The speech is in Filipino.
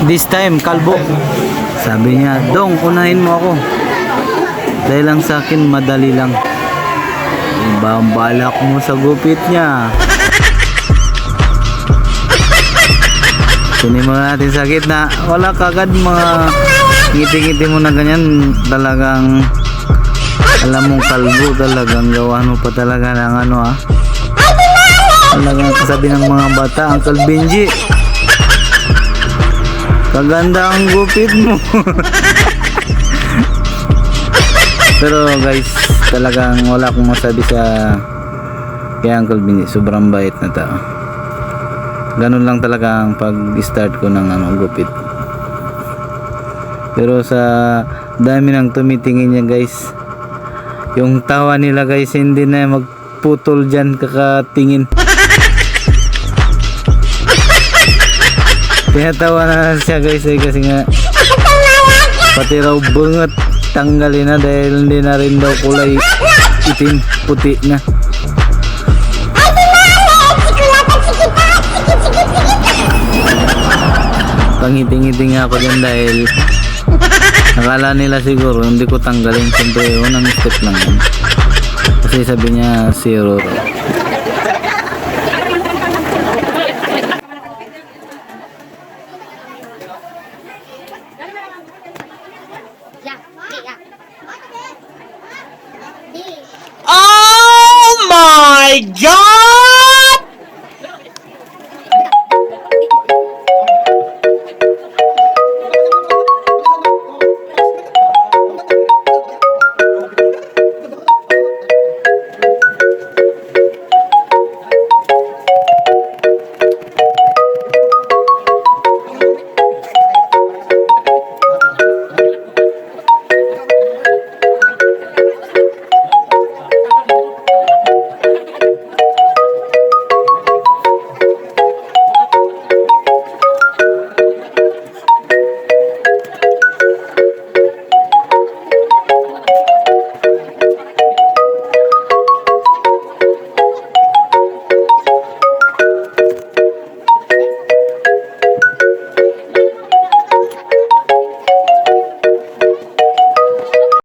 This time, kalbo. Sabi niya, Dong, unahin mo ako. Dahil lang sa akin, madali lang. Iba ang balak mo sa gupit niya. Sini mo natin sa gitna. Wala kagad mga ngiti-ngiti mo na ganyan. Talagang alam mong kalbo, talagang gawa mo pa talaga ng ano ah. Talagang kasabi ng mga bata, Uncle Benji, kaganda ang gupit mo. Pero guys, talagang wala akong masabi sa kay Uncle Benji. Sobrang bait na tao. Ganun lang talaga ang pag-start ko ng gupit. Pero sa dami ng tumitingin niya guys, yung tawa nila guys, hindi na magputol dyan kakatingin. Tinatawa na siya guys kasi nga pati raw bungot tanggalin na dahil hindi na rin daw kulay itim, puti na. Pangiting-ngiting ako dyan dahil nakala nila siguro hindi ko tanggalin. Siyempre unang step lang yun. Kasi sabi niya zero raw. Oh my God!